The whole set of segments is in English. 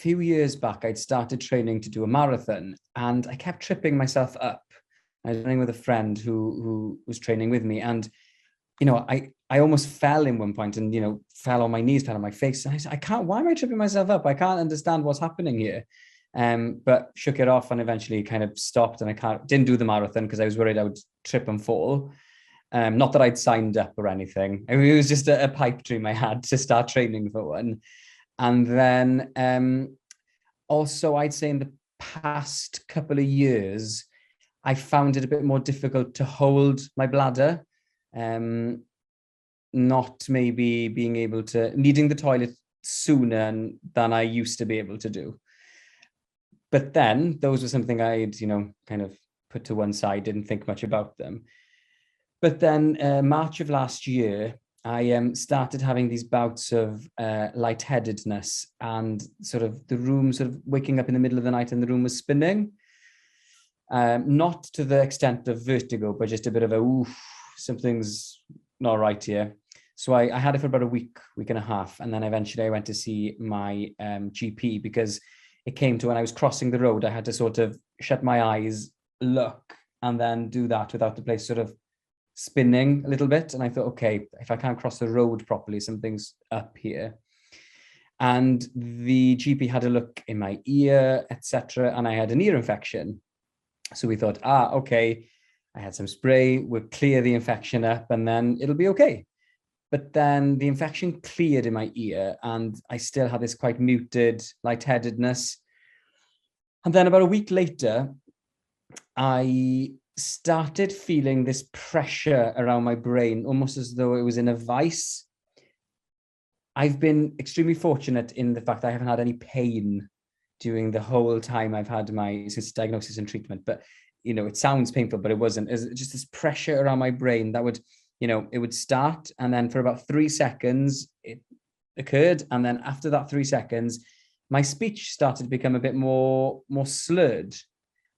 few years back, I'd started training to do a marathon, and I kept tripping myself up. I was running with a friend who was training with me, and I almost fell in one point, and fell on my knees, fell on my face. And I said, I can't. Why am I tripping myself up? I can't understand what's happening here. But shook it off and eventually kind of stopped. And didn't do the marathon because I was worried I would trip and fall. Not that I'd signed up or anything. I mean, it was just a pipe dream I had to start training for one. And then also, I'd say in the past couple of years, I found it a bit more difficult to hold my bladder. Not maybe being able to, needing the toilet sooner than I used to be able to do. But then those were something I'd, kind of put to one side, didn't think much about them. But then March of last year, I started having these bouts of lightheadedness, and sort of the room sort of waking up in the middle of the night and the room was spinning. Not to the extent of vertigo, but just a bit of something's not right here. So I had it for about a week and a half. And then eventually I went to see my GP, because it came to when I was crossing the road, I had to sort of shut my eyes, look, and then do that without the place sort of spinning a little bit. And I thought, okay, if I can't cross the road properly, something's up here. And the GP had a look in my ear, etc. And I had an ear infection. So we thought, okay, I had some spray, we'll clear the infection up and then it'll be okay. But then the infection cleared in my ear and I still had this quite muted lightheadedness. And then about a week later, I started feeling this pressure around my brain, almost as though it was in a vice. I've been extremely fortunate in the fact that I haven't had any pain during the whole time I've had since diagnosis and treatment. But, it sounds painful, but it wasn't. It's just this pressure around my brain that would, it would start. And then for about 3 seconds, it occurred. And then after that 3 seconds, my speech started to become a bit more slurred.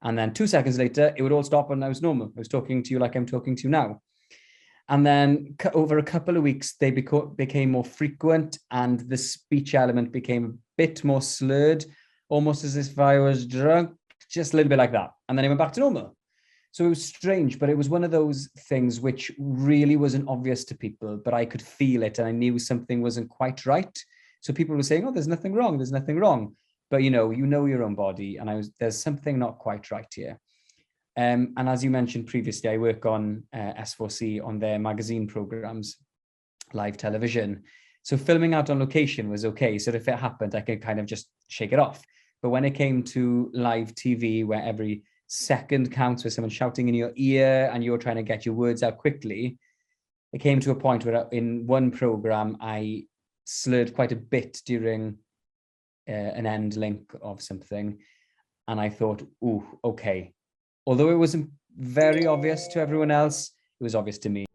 And then 2 seconds later, it would all stop and I was normal. I was talking to you like I'm talking to you now. And then over a couple of weeks, they became more frequent and the speech element became a bit more slurred, almost as if I was drunk, just a little bit like that. And then it went back to normal. So it was strange, but it was one of those things which really wasn't obvious to people, but I could feel it and I knew something wasn't quite right. So people were saying, there's nothing wrong. There's nothing wrong. But you know your own body, and there's something not quite right here. And as you mentioned previously, I work on S4C on their magazine programs, live television. So filming out on location was okay. So if it happened, I could kind of just shake it off. But when it came to live TV, where every second counts with someone shouting in your ear and you're trying to get your words out quickly, it came to a point where in one program, I slurred quite a bit during an end link of something. And I thought, okay. Although it wasn't very obvious to everyone else, it was obvious to me.